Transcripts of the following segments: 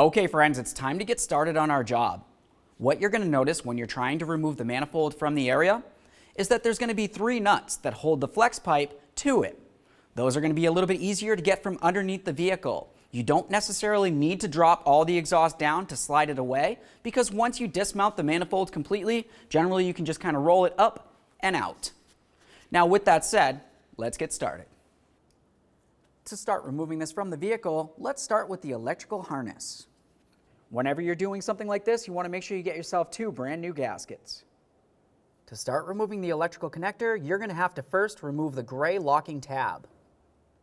Okay friends, it's time to get started on our job. What you're going to notice when you're trying to remove the manifold from the area is that there's going to be 3 nuts that hold the flex pipe to it. Those are going to be a little bit easier to get from underneath the vehicle. You don't necessarily need to drop all the exhaust down to slide it away, because once you dismount the manifold completely, generally you can just kind of roll it up and out. Now with that said, let's get started. To start removing this from the vehicle, let's start with the electrical harness. Whenever you're doing something like this, you want to make sure you get yourself 2 brand new gaskets. To start removing the electrical connector, you're going to have to first remove the gray locking tab.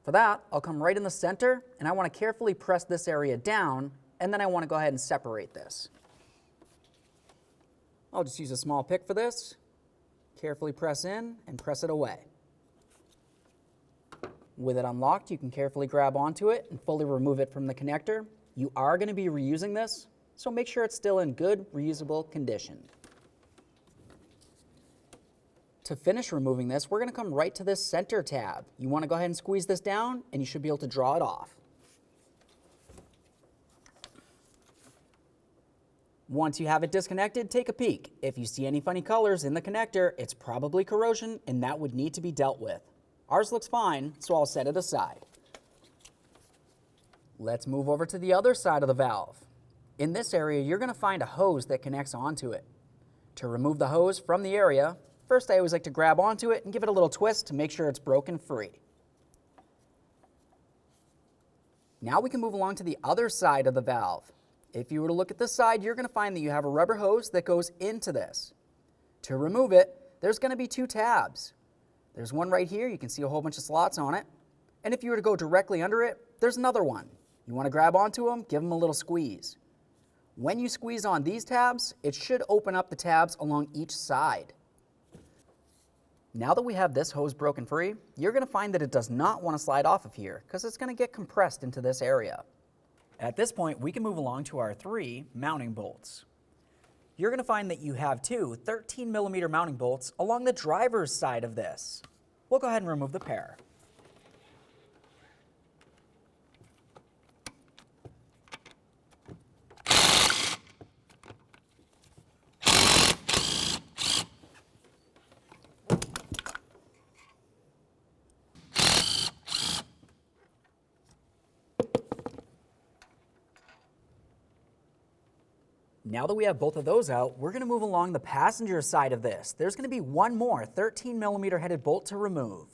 For that, I'll come right in the center, and I want to carefully press this area down, and then I want to go ahead and separate this. I'll just use a small pick for this. Carefully press in and press it away. With it unlocked, you can carefully grab onto it and fully remove it from the connector. You are going to be reusing this, so make sure it's still in good, reusable condition. To finish removing this, we're going to come right to this center tab. You want to go ahead and squeeze this down, and you should be able to draw it off. Once you have it disconnected, take a peek. If you see any funny colors in the connector, it's probably corrosion, and that would need to be dealt with. Ours looks fine, so I'll set it aside. Let's move over to the other side of the valve. In this area, you're going to find a hose that connects onto it. To remove the hose from the area, first I always like to grab onto it and give it a little twist to make sure it's broken free. Now we can move along to the other side of the valve. If you were to look at this side, you're going to find that you have a rubber hose that goes into this. To remove it, there's going to be 2 tabs. There's one right here, you can see a whole bunch of slots on it. And if you were to go directly under it, there's another one. You want to grab onto them, give them a little squeeze. When you squeeze on these tabs, it should open up the tabs along each side. Now that we have this hose broken free, you're going to find that it does not want to slide off of here because it's going to get compressed into this area. At this point, we can move along to our 3 mounting bolts. You're going to find that you have 2 13mm mounting bolts along the driver's side of this. We'll go ahead and remove the pair. Now that we have both of those out, we're going to move along the passenger side of this. There's going to be one more 13mm headed bolt to remove.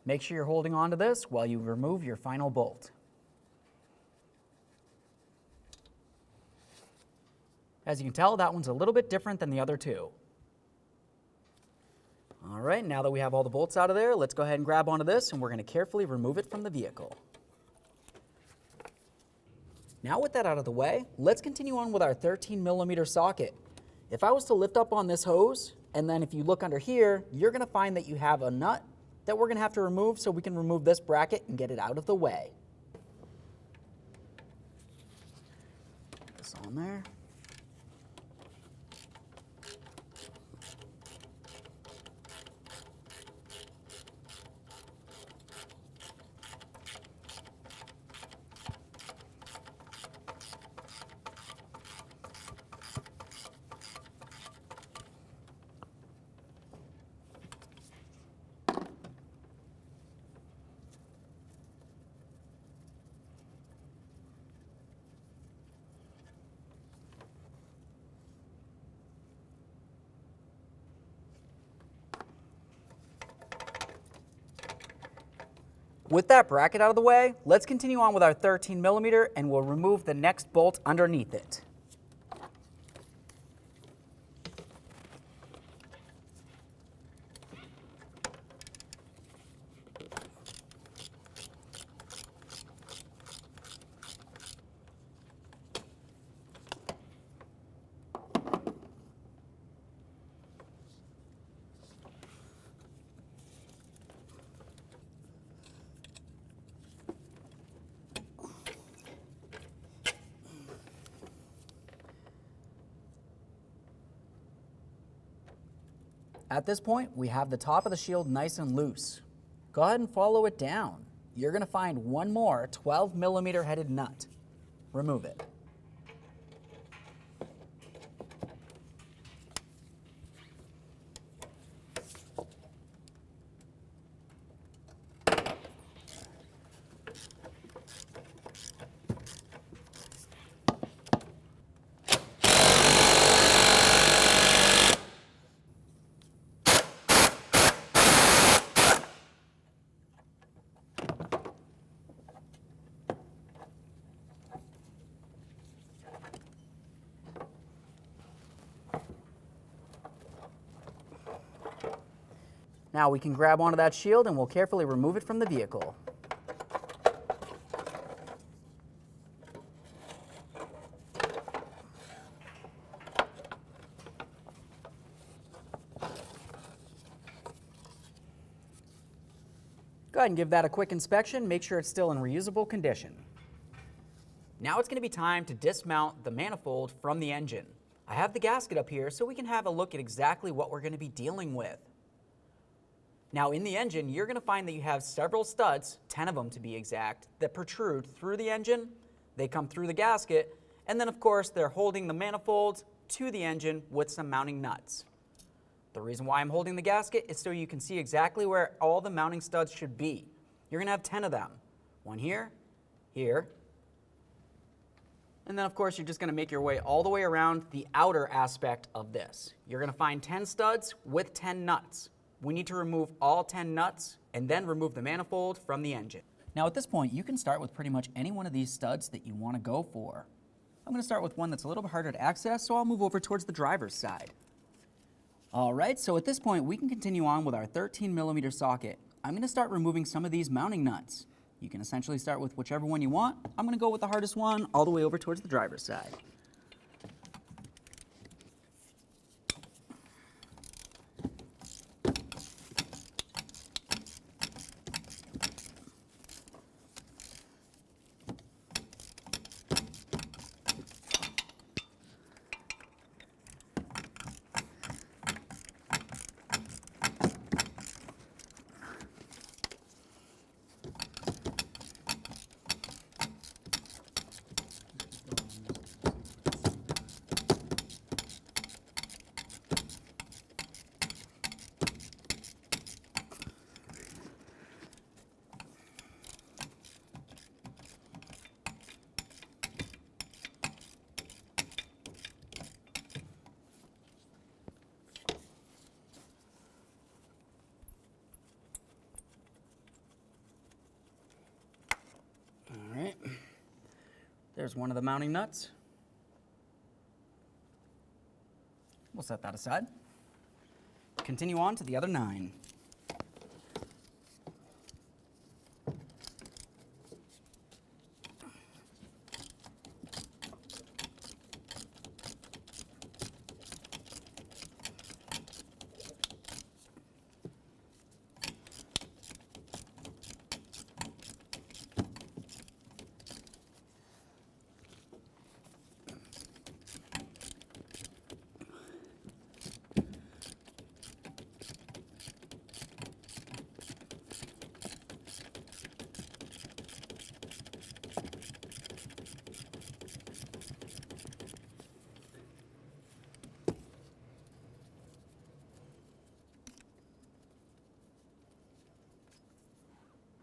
Make sure you're holding on to this while you remove your final bolt. As you can tell, that one's a little bit different than the other 2. All right, now that we have all the bolts out of there, let's go ahead and grab onto this, and we're going to carefully remove it from the vehicle. Now with that out of the way, let's continue on with our 13mm socket. If I was to lift up on this hose, and then if you look under here, you're going to find that you have a nut that we're going to have to remove, so we can remove this bracket and get it out of the way. Put this on there. With that bracket out of the way, let's continue on with our 13mm, and we'll remove the next bolt underneath it. At this point, we have the top of the shield nice and loose. Go ahead and follow it down. You're going to find one more 12mm headed nut. Remove it. Now we can grab onto that shield and we'll carefully remove it from the vehicle. Go ahead and give that a quick inspection, make sure it's still in reusable condition. Now it's going to be time to dismount the manifold from the engine. I have the gasket up here so we can have a look at exactly what we're going to be dealing with. Now in the engine, you're going to find that you have several studs, 10 of them to be exact, that protrude through the engine, they come through the gasket, and then of course they're holding the manifold to the engine with some mounting nuts. The reason why I'm holding the gasket is so you can see exactly where all the mounting studs should be. You're going to have 10 of them. One here, here, and then of course you're just going to make your way all the way around the outer aspect of this. You're going to find 10 studs with 10 nuts. We need to remove all 10 nuts and then remove the manifold from the engine. Now at this point, you can start with pretty much any one of these studs that you want to go for. I'm going to start with one that's a little bit harder to access, so I'll move over towards the driver's side. All right, so at this point, we can continue on with our 13mm socket. I'm going to start removing some of these mounting nuts. You can essentially start with whichever one you want. I'm going to go with the hardest one all the way over towards the driver's side. All right, there's one of the mounting nuts. We'll set that aside. Continue on to the other 9.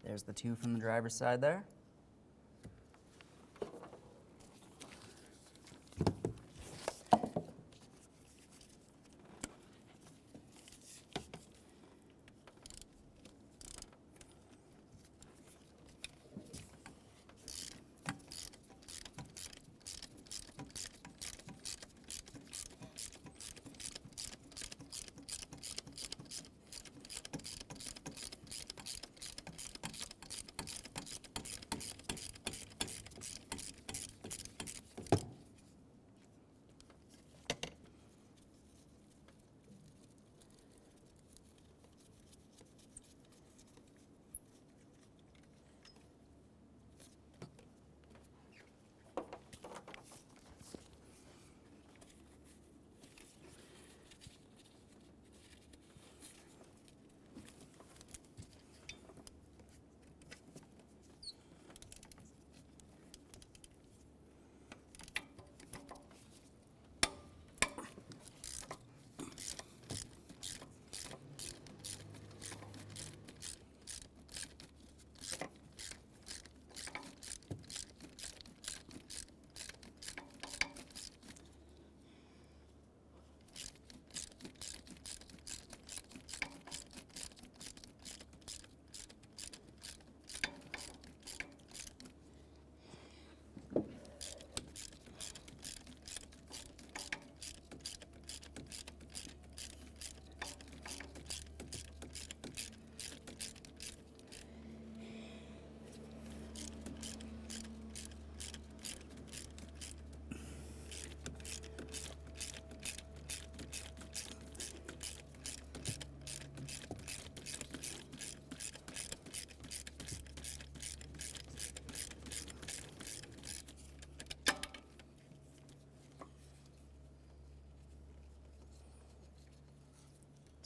There's the 2 from the driver's side there.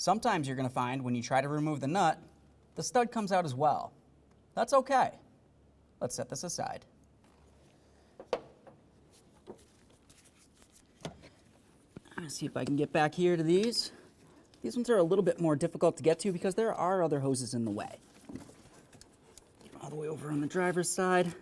Sometimes you're going to find when you try to remove the nut, the stud comes out as well. That's okay. Let's set this aside. Let's see if I can get back here to these. These ones are a little bit more difficult to get to because there are other hoses in the way. All the way over on the driver's side.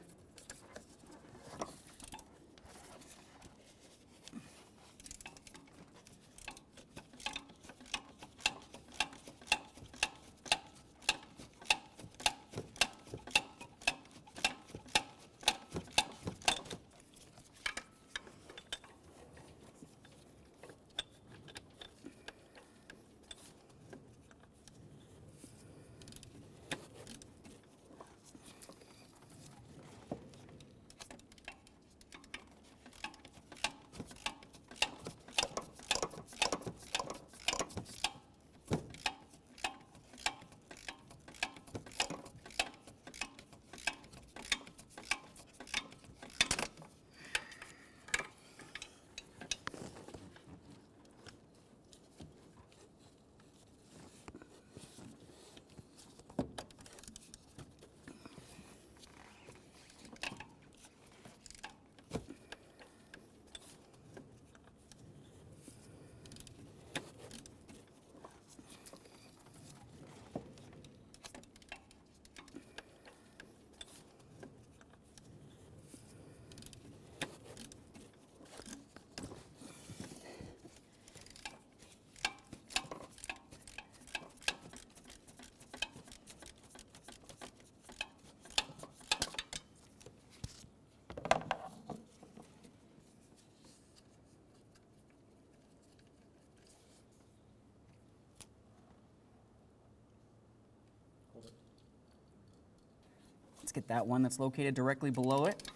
Let's get that one that's located directly below it.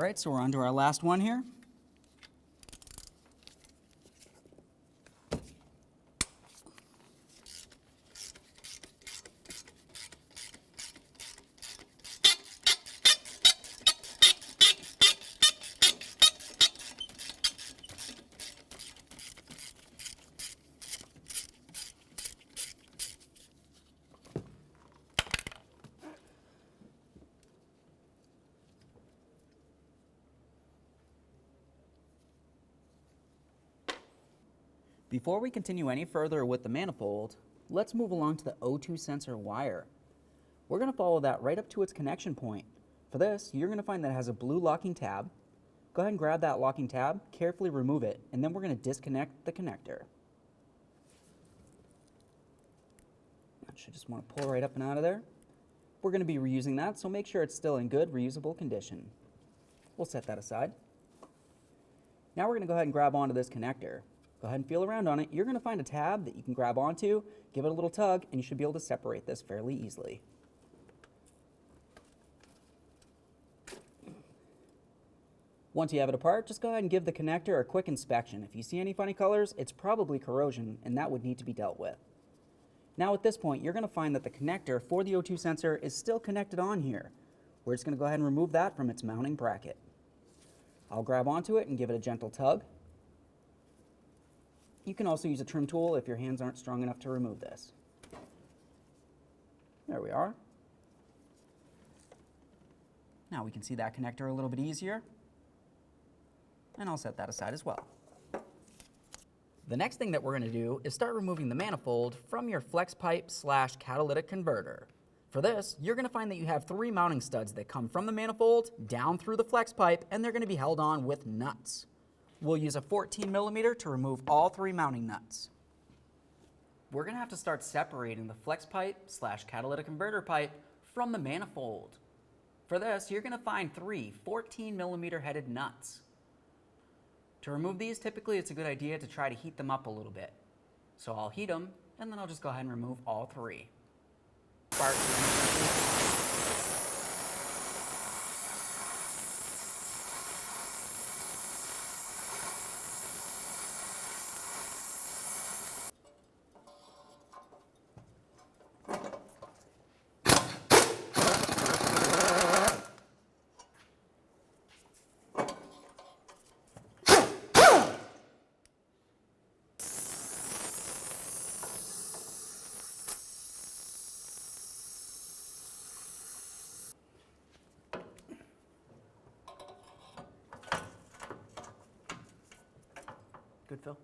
right, so we're on to our last one here. Before we continue any further with the manifold, let's move along to the O2 sensor wire. We're going to follow that right up to its connection point. For this, you're going to find that it has a blue locking tab. Go ahead and grab that locking tab, carefully remove it, and then we're going to disconnect the connector. That should just want to pull right up and out of there. We're going to be reusing that, so make sure it's still in good, reusable condition. We'll set that aside. Now we're going to go ahead and grab onto this connector. Go ahead and feel around on it. You're going to find a tab that you can grab onto, give it a little tug, and you should be able to separate this fairly easily. Once you have it apart, just go ahead and give the connector a quick inspection. If you see any funny colors, it's probably corrosion, and that would need to be dealt with. Now at this point, you're going to find that the connector for the O2 sensor is still connected on here. We're just going to go ahead and remove that from its mounting bracket. I'll grab onto it and give it a gentle tug. You can also use a trim tool if your hands aren't strong enough to remove this. There we are. Now we can see that connector a little bit easier. And I'll set that aside as well. The next thing that we're going to do is start removing the manifold from your flex pipe / catalytic converter. For this, you're going to find that you have 3 mounting studs that come from the manifold down through the flex pipe, and they're going to be held on with nuts. We'll use a 14mm to remove all 3 mounting nuts. We're going to have to start separating the flex pipe / catalytic converter pipe from the manifold. For this, you're going to find 3 14mm headed nuts. To remove these, typically it's a good idea to try to heat them up a little bit. So I'll heat them, and then I'll just go ahead and remove all 3. Good, Phil?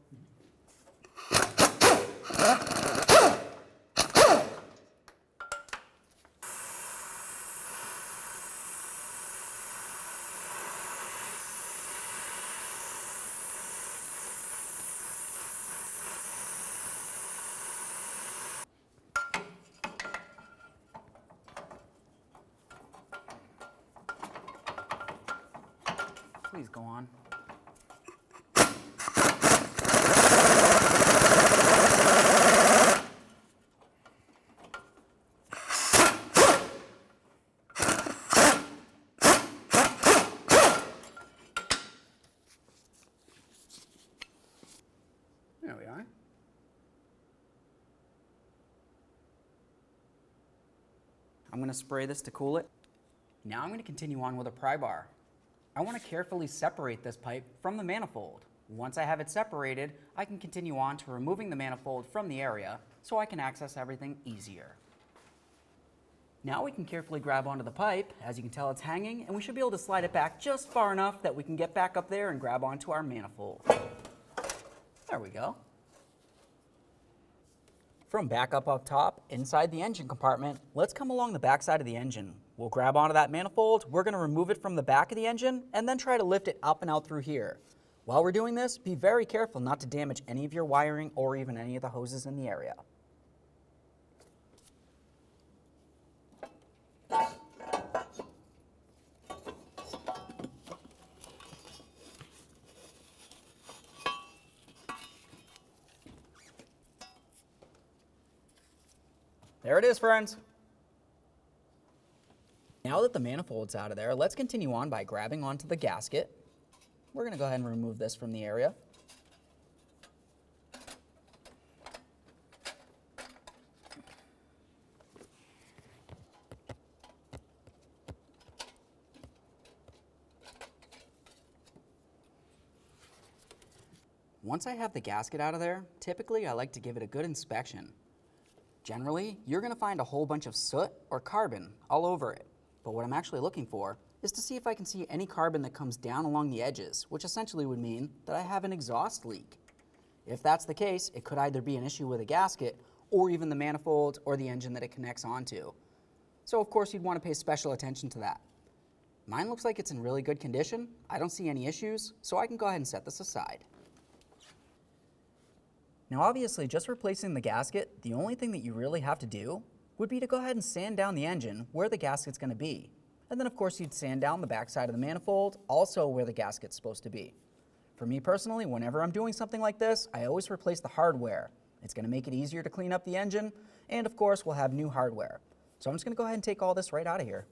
Please go on. There we are. I'm going to spray this to cool it. Now I'm going to continue on with a pry bar. I want to carefully separate this pipe from the manifold. Once I have it separated, I can continue on to removing the manifold from the area so I can access everything easier. Now we can carefully grab onto the pipe. As you can tell, it's hanging, and we should be able to slide it back just far enough that we can get back up there and grab onto our manifold. There we go. From back up top, inside the engine compartment, let's come along the back side of the engine. We'll grab onto that manifold, we're going to remove it from the back of the engine, and then try to lift it up and out through here. While we're doing this, be very careful not to damage any of your wiring or even any of the hoses in the area. There it is, friends. Now that the manifold's out of there, let's continue on by grabbing onto the gasket. We're going to go ahead and remove this from the area. Once I have the gasket out of there, typically I like to give it a good inspection. Generally, you're going to find a whole bunch of soot or carbon all over it, but what I'm actually looking for is to see if I can see any carbon that comes down along the edges, which essentially would mean that I have an exhaust leak. If that's the case, it could either be an issue with a gasket or even the manifold or the engine that it connects onto. So of course you'd want to pay special attention to that. Mine looks like it's in really good condition. I don't see any issues, so I can go ahead and set this aside. Now obviously, just replacing the gasket, the only thing that you really have to do would be to go ahead and sand down the engine where the gasket's going to be. And then of course you'd sand down the backside of the manifold, also where the gasket's supposed to be. For me personally, whenever I'm doing something like this, I always replace the hardware. It's going to make it easier to clean up the engine, and of course we'll have new hardware. So I'm just going to go ahead and take all this right out of here.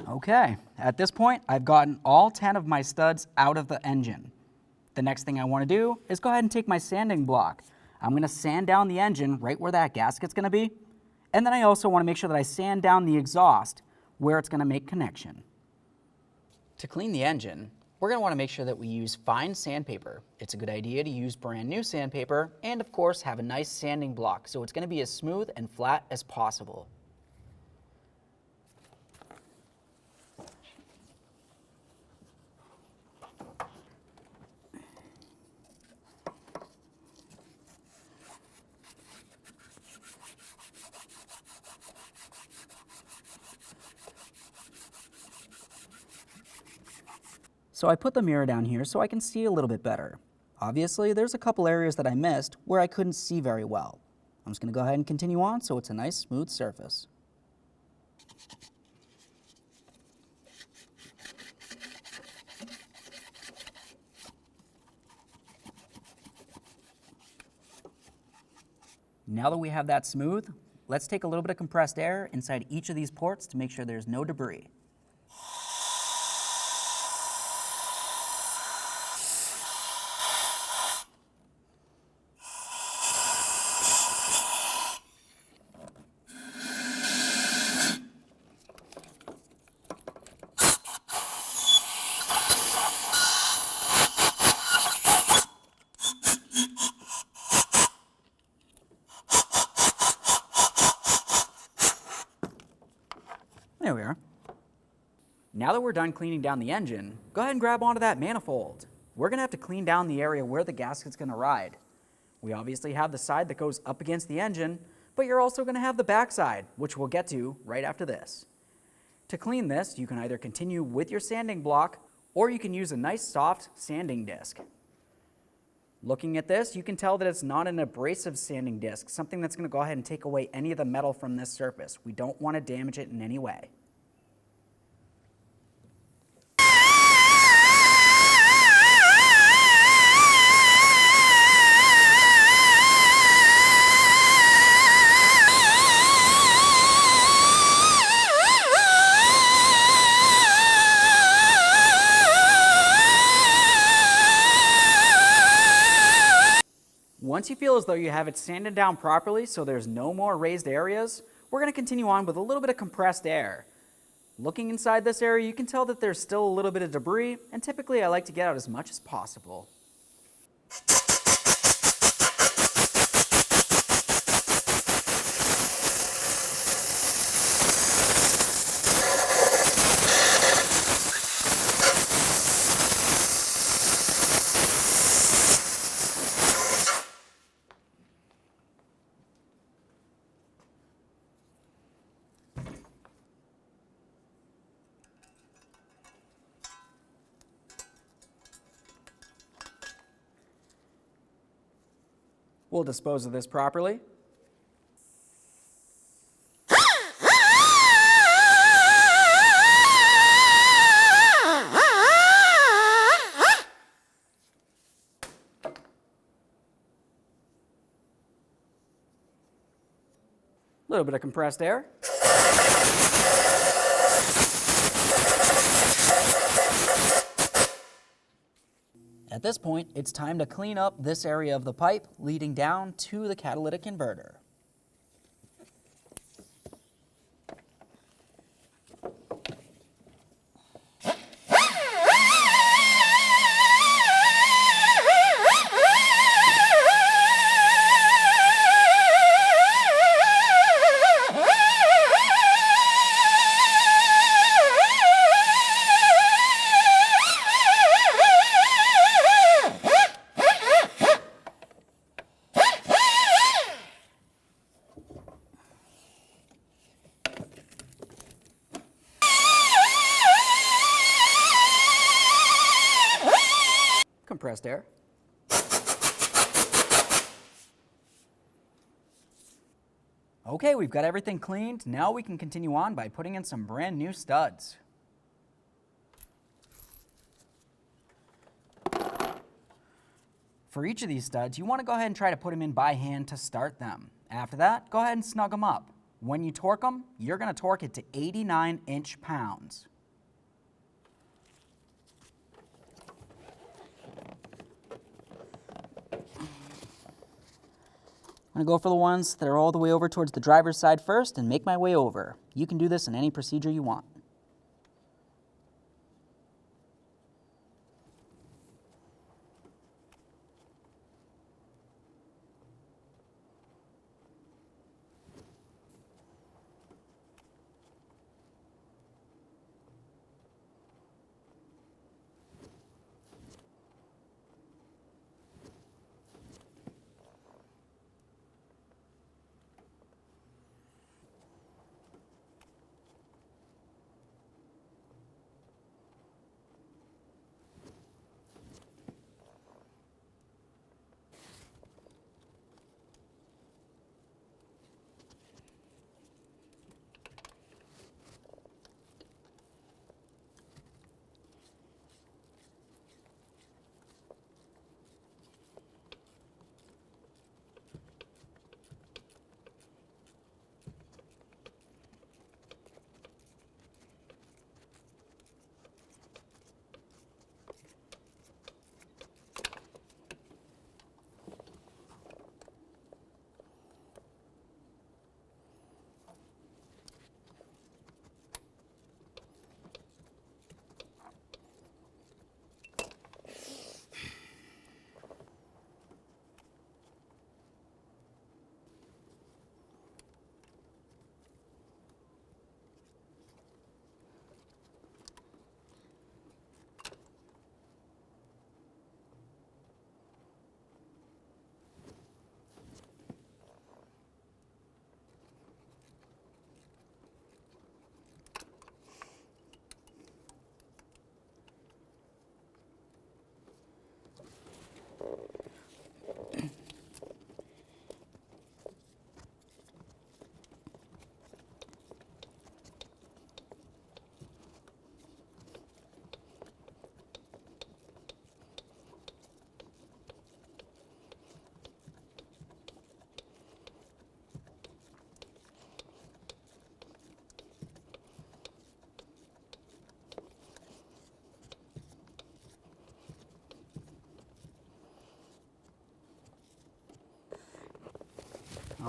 Okay, at this point, I've gotten all 10 of my studs out of the engine. The next thing I want to do is go ahead and take my sanding block. I'm going to sand down the engine right where that gasket's going to be, and then I also want to make sure that I sand down the exhaust where it's going to make connection. To clean the engine, we're going to want to make sure that we use fine sandpaper. It's a good idea to use brand new sandpaper, and of course have a nice sanding block so it's going to be as smooth and flat as possible. So I put the mirror down here so I can see a little bit better. Obviously, there's a couple areas that I missed where I couldn't see very well. I'm just going to go ahead and continue on so it's a nice smooth surface. Now that we have that smooth, let's take a little bit of compressed air inside each of these ports to make sure there's no debris. There we are. Now that we're done cleaning down the engine, go ahead and grab onto that manifold. We're going to have to clean down the area where the gasket's going to ride. We obviously have the side that goes up against the engine, but you're also going to have the back side, which we'll get to right after this. To clean this, you can either continue with your sanding block, or you can use a nice soft sanding disc. Looking at this, you can tell that it's not an abrasive sanding disc, something that's going to go ahead and take away any of the metal from this surface. We don't want to damage it in any way. Once you feel as though you have it sanded down properly so there's no more raised areas, we're going to continue on with a little bit of compressed air. Looking inside this area, you can tell that there's still a little bit of debris, and typically I like to get out as much as possible. We'll dispose of this properly. A little bit of compressed air. At this point, it's time to clean up this area of the pipe leading down to the catalytic converter. Compressed air. Okay, we've got everything cleaned. Now we can continue on by putting in some brand new studs. For each of these studs, you want to go ahead and try to put them in by hand to start them. After that, go ahead and snug them up. When you torque them, you're going to torque it to 89 inch-pounds. I'm going to go for the ones that are all the way over towards the driver's side first and make my way over. You can do this in any procedure you want.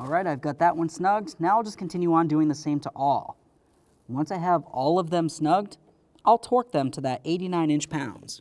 All right, I've got that one snugged. Now I'll just continue on doing the same to all. Once I have all of them snugged, I'll torque them to that 89 inch-pounds.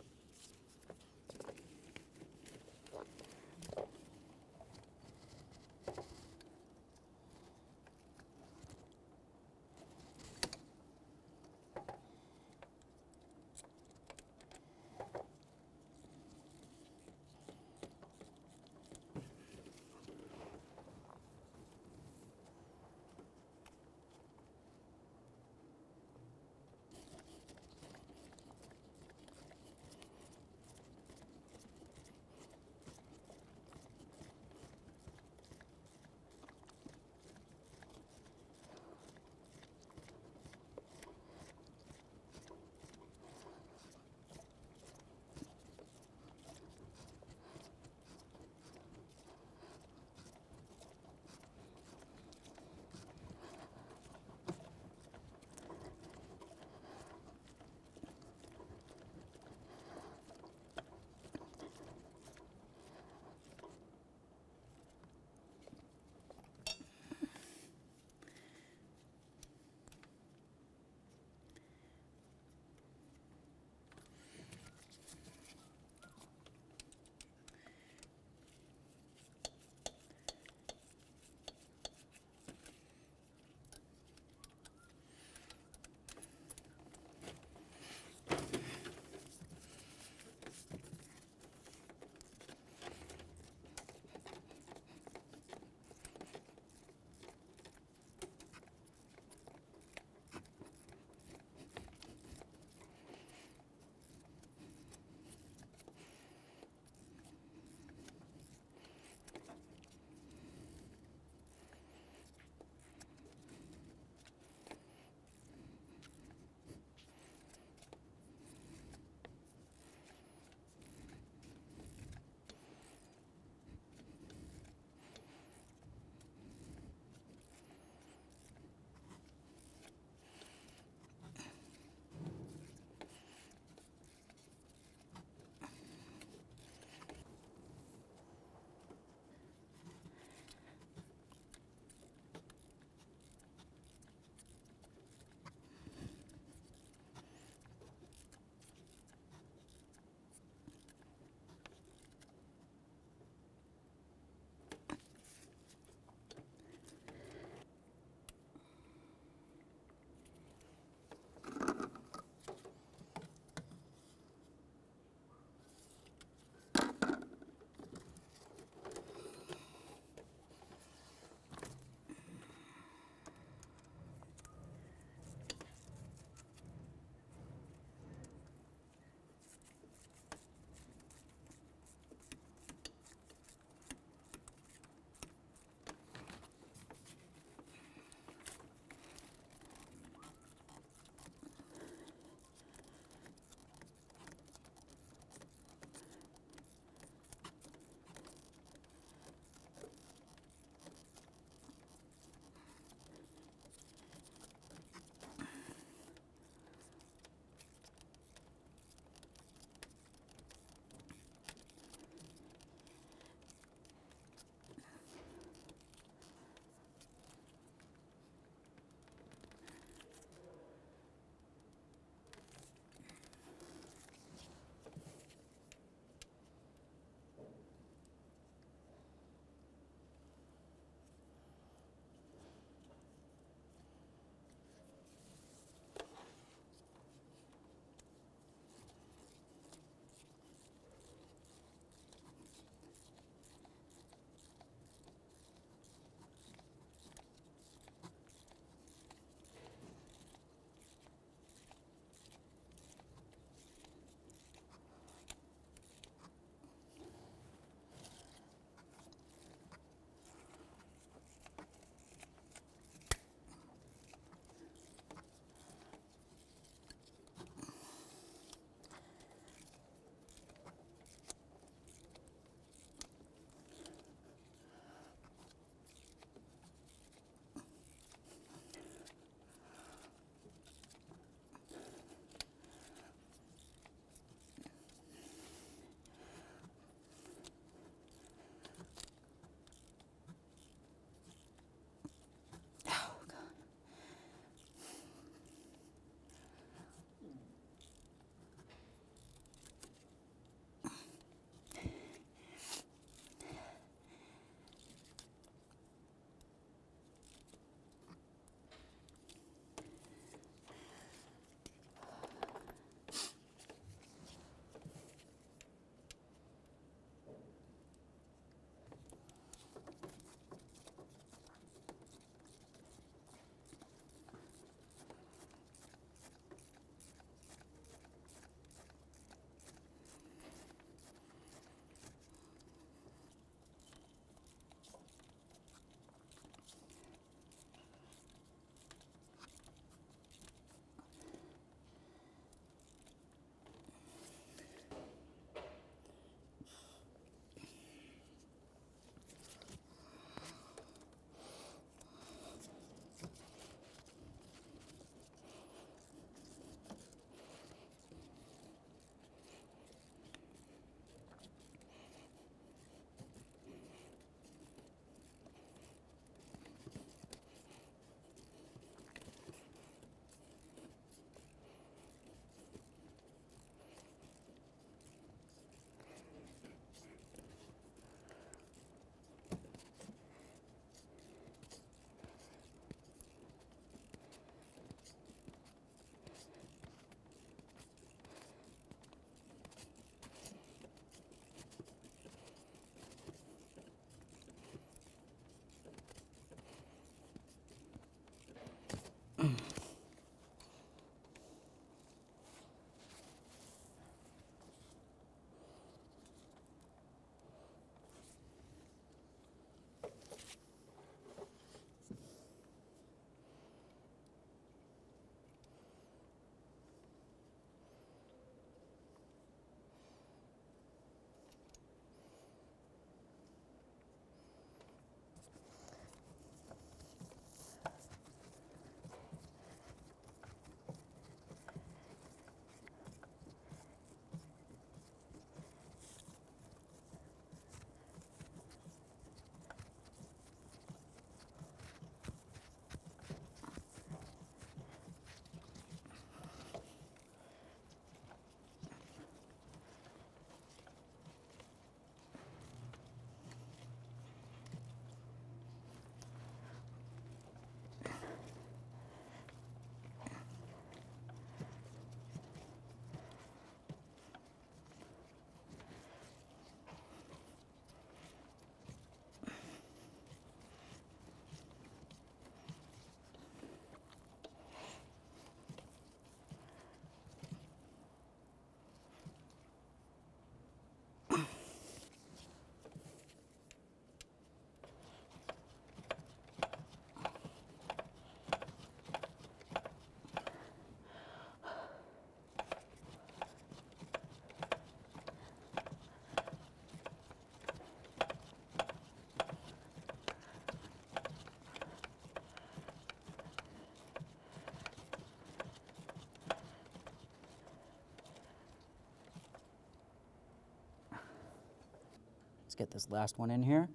get this last one in here.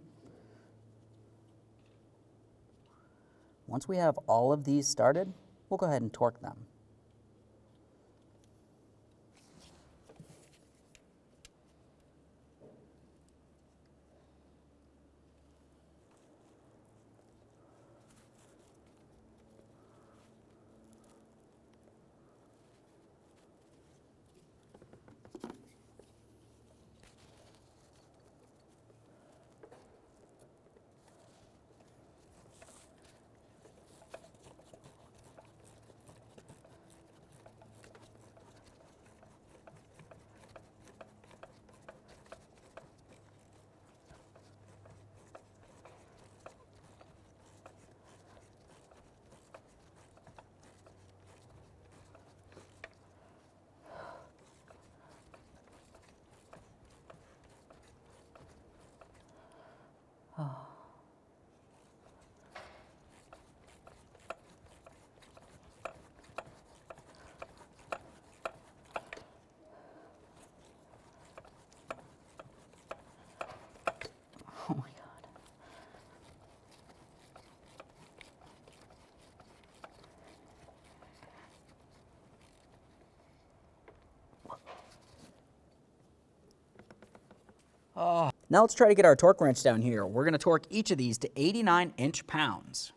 Once we have all of these started, we'll go ahead and torque them. Oh my God. Oh. Now let's try to get our torque wrench down here. We're going to torque each of these to 89 inch-pounds.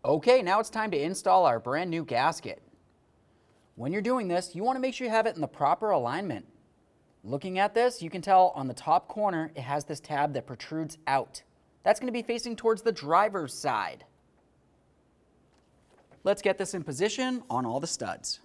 Okay, now it's time to install our brand new gasket. When you're doing this, you want to make sure you have it in the proper alignment. Looking at this, you can tell on the top corner, it has this tab that protrudes out. That's going to be facing towards the driver's side. Let's get this in position on all the studs.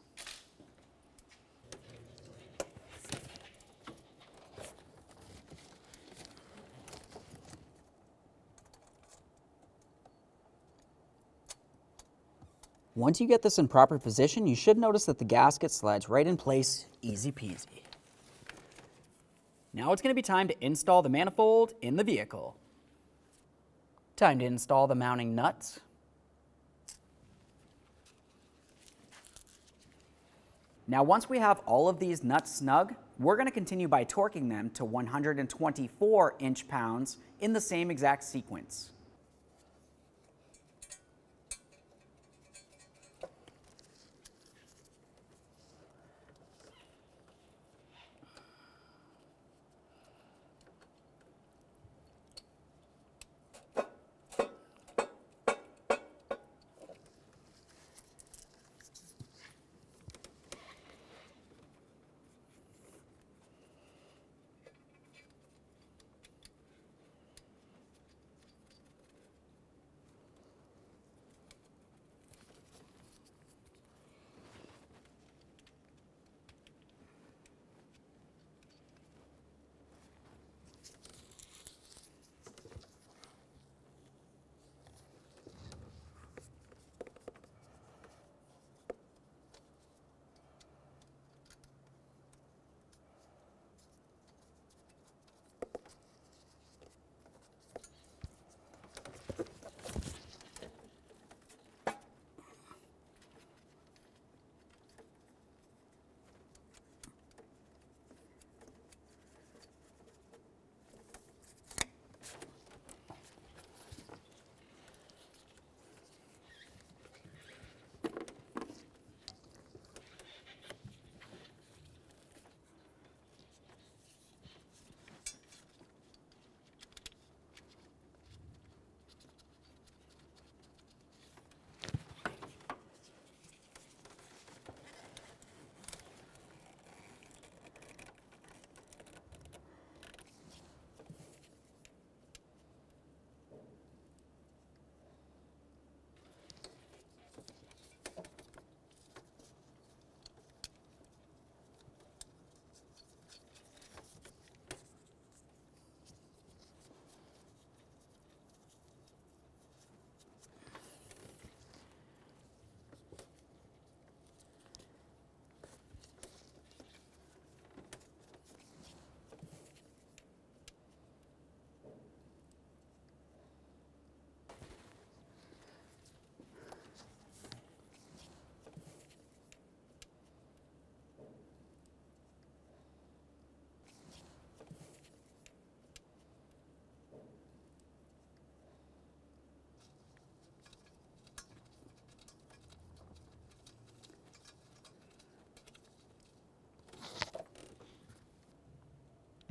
Once you get this in proper position, you should notice that the gasket slides right in place, easy peasy. Now it's going to be time to install the manifold in the vehicle. Time to install the mounting nuts. Now once we have all of these nuts snug, we're going to continue by torquing them to 124 inch-pounds in the same exact sequence.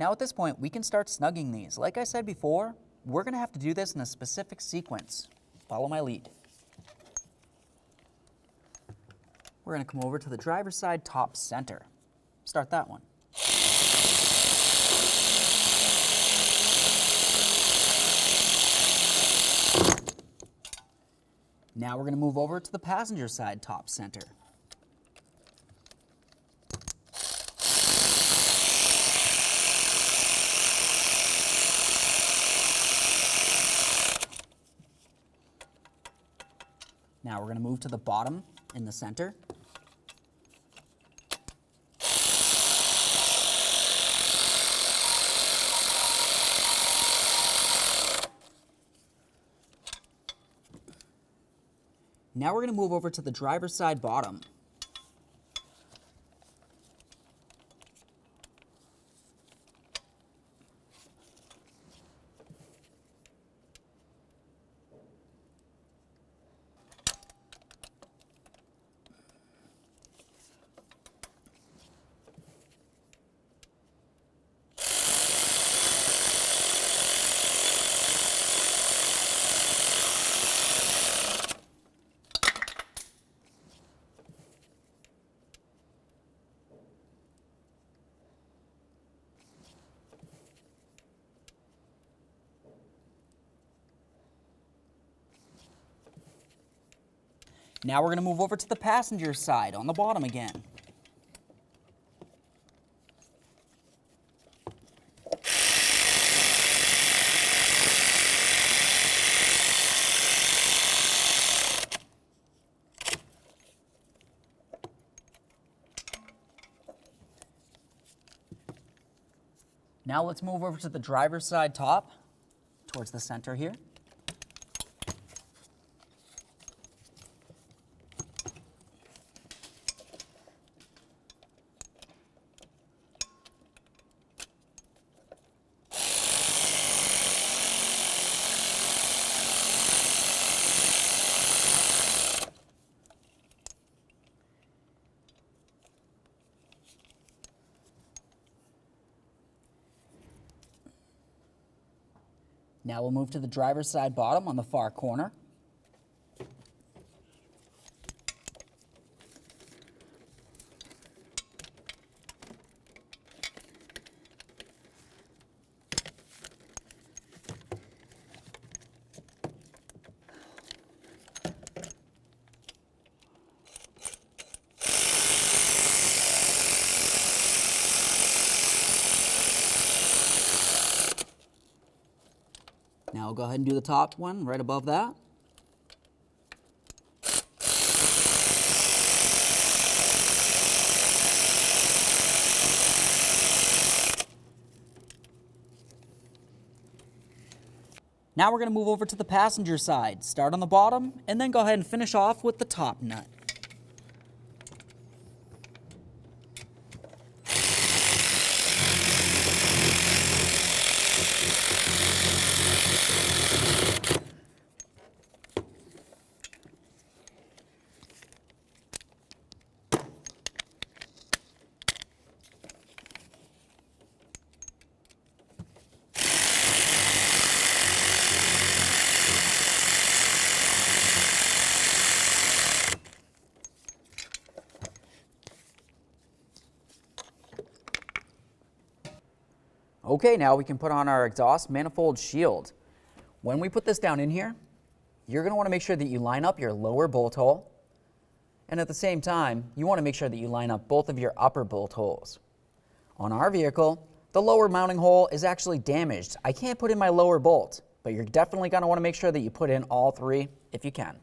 Now at this point, we can start snugging these. Like I said before, we're going to have to do this in a specific sequence. Follow my lead. We're going to come over to the driver's side top center. Start that one. Now we're going to move over to the passenger side top center. Now we're going to move to the bottom in the center. Now we're going to move over to the driver's side bottom. Now we're going to move over to the passenger side on the bottom again. Now let's move over to the driver's side top, towards the center here. Now we'll move to the driver's side bottom on the far corner. Now we'll go ahead and do the top one right above that. Now we're going to move over to the passenger side. Start on the bottom and then go ahead and finish off with the top nut. Okay, now we can put on our exhaust manifold shield. When we put this down in here, you're going to want to make sure that you line up your lower bolt hole, and at the same time, you want to make sure that you line up both of your upper bolt holes. On our vehicle, the lower mounting hole is actually damaged. I can't put in my lower bolt, but you're definitely going to want to make sure that you put in all three if you can.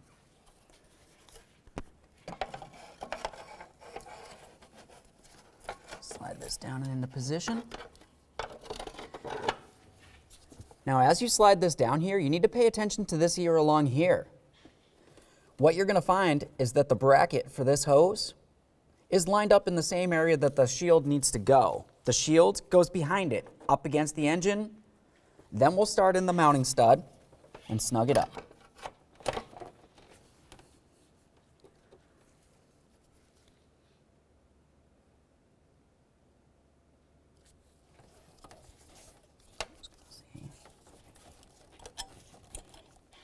Slide this down and into position. Now, as you slide this down here, you need to pay attention to this ear along here. What you're going to find is that the bracket for this hose is lined up in the same area that the shield needs to go. The shield goes behind it, up against the engine. Then we'll start in the mounting stud and snug it up.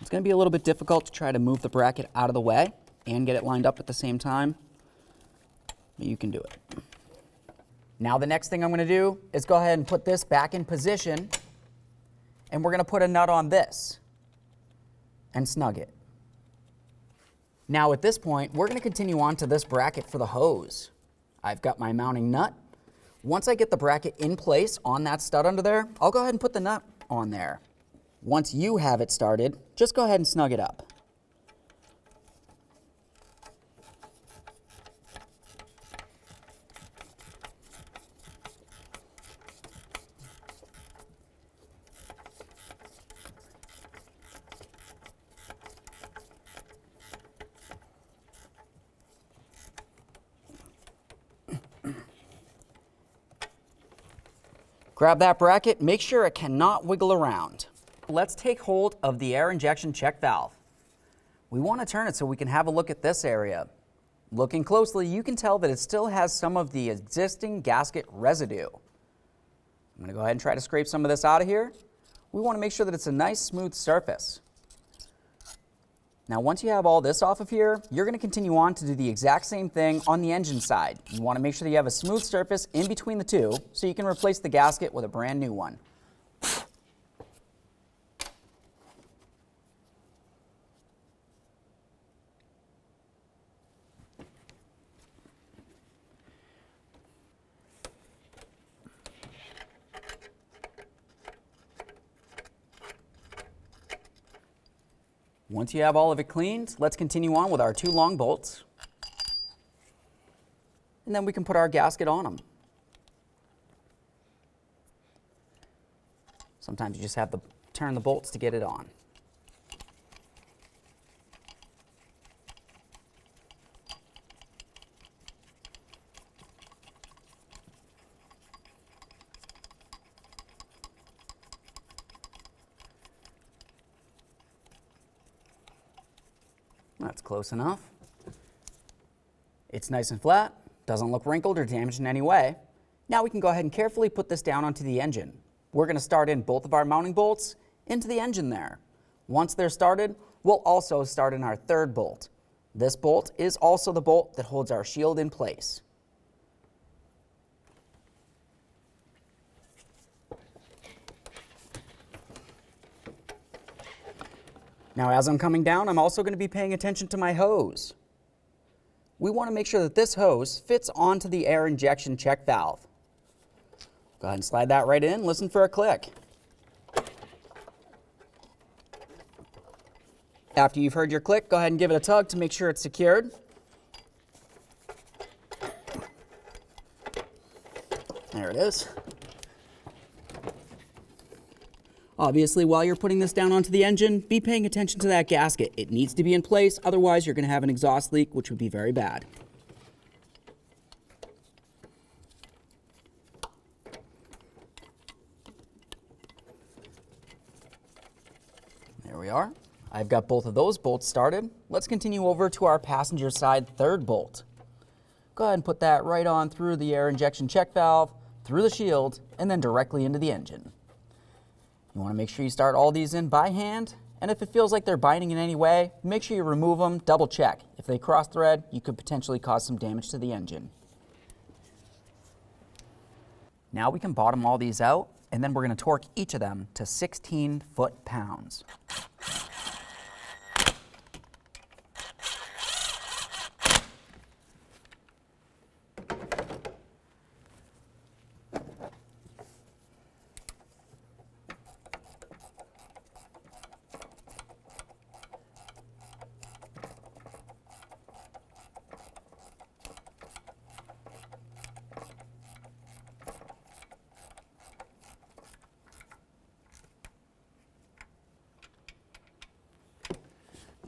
It's going to be a little bit difficult to try to move the bracket out of the way and get it lined up at the same time. But you can do it. Now the next thing I'm going to do is go ahead and put this back in position, and we're going to put a nut on this and snug it. Now at this point, we're going to continue on to this bracket for the hose. I've got my mounting nut. Once I get the bracket in place on that stud under there, I'll go ahead and put the nut on there. Once you have it started, just go ahead and snug it up. Grab that bracket, make sure it cannot wiggle around. Let's take hold of the air injection check valve. We want to turn it so we can have a look at this area. Looking closely, you can tell that it still has some of the existing gasket residue. I'm going to go ahead and try to scrape some of this out of here. We want to make sure that it's a nice smooth surface. Now once you have all this off of here, you're going to continue on to do the exact same thing on the engine side. You want to make sure that you have a smooth surface in between the two so you can replace the gasket with a brand new one. Once you have all of it cleaned, let's continue on with our 2 long bolts. And then we can put our gasket on them. Sometimes you just have to turn the bolts to get it on. That's close enough. It's nice and flat, doesn't look wrinkled or damaged in any way. Now we can go ahead and carefully put this down onto the engine. We're going to start in both of our mounting bolts into the engine there. Once they're started, we'll also start in our 3rd bolt. This bolt is also the bolt that holds our shield in place. Now as I'm coming down, I'm also going to be paying attention to my hose. We want to make sure that this hose fits onto the air injection check valve. Go ahead and slide that right in, listen for a click. After you've heard your click, go ahead and give it a tug to make sure it's secured. There it is. Obviously, while you're putting this down onto the engine, be paying attention to that gasket. It needs to be in place, otherwise you're going to have an exhaust leak, which would be very bad. There we are. I've got both of those bolts started. Let's continue over to our passenger side 3rd bolt. Go ahead and put that right on through the air injection check valve, through the shield, and then directly into the engine. You want to make sure you start all these in by hand, and if it feels like they're binding in any way, make sure you remove them, double check. If they cross thread, you could potentially cause some damage to the engine. Now we can bottom all these out, and then we're going to torque each of them to 16 foot-pounds.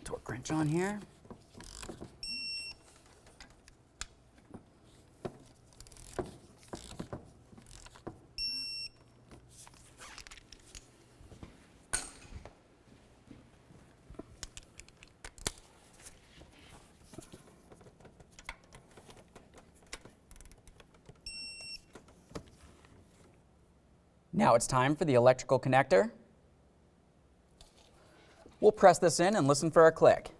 Torque wrench on here. Now it's time for the electrical connector. We'll press this in and listen for a click.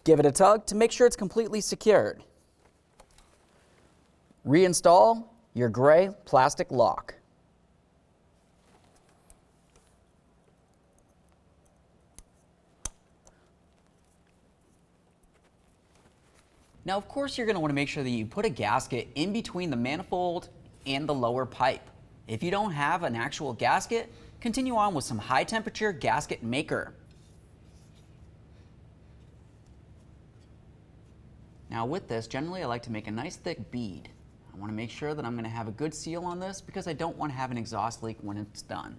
Give it a tug to make sure it's completely secured. Reinstall your gray plastic lock. Now, of course, you're going to want to make sure that you put a gasket in between the manifold and the lower pipe. If you don't have an actual gasket, continue on with some high temperature gasket maker. Now with this, generally I like to make a nice thick bead. I want to make sure that I'm going to have a good seal on this because I don't want to have an exhaust leak when it's done.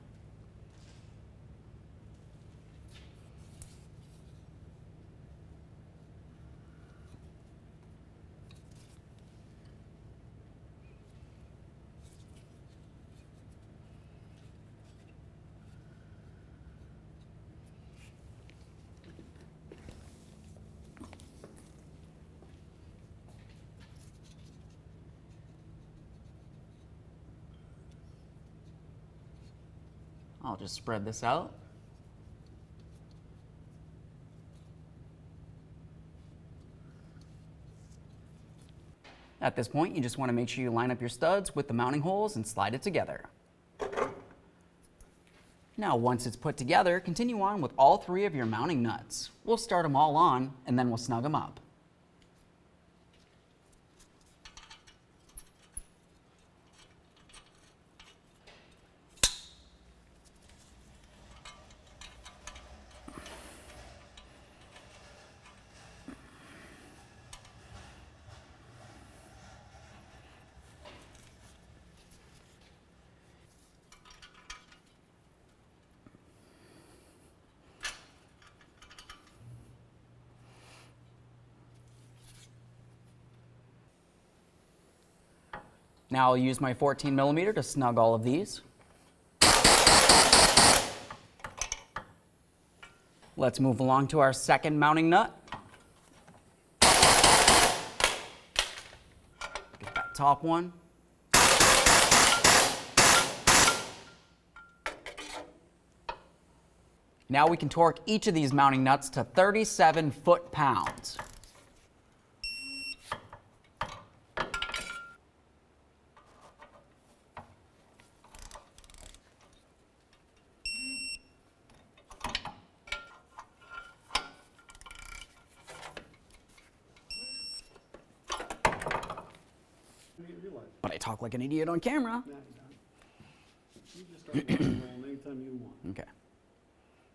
I'll just spread this out. At this point, you just want to make sure you line up your studs with the mounting holes and slide it together. Now, once it's put together, continue on with all three of your mounting nuts. We'll start them all on, and then we'll snug them up. Now I'll use my 14mm to snug all of these. Let's move along to our second mounting nut. Get that top one. Now we can torque each of these mounting nuts to 37 foot-pounds. But I talk like an idiot on camera. No, you just start rolling anytime you want. Okay.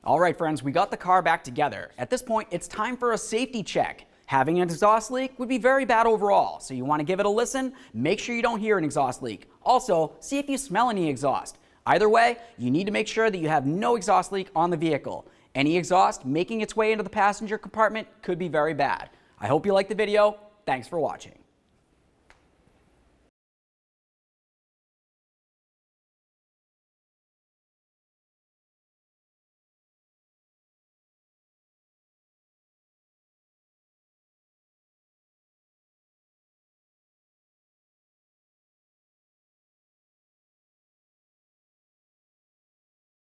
All right, friends, we got the car back together. At this point, it's time for a safety check. Having an exhaust leak would be very bad overall, so you want to give it a listen. Make sure you don't hear an exhaust leak. Also, see if you smell any exhaust. Either way, you need to make sure that you have no exhaust leak on the vehicle. Any exhaust making its way into the passenger compartment could be very bad. I hope you liked the video. Thanks for watching.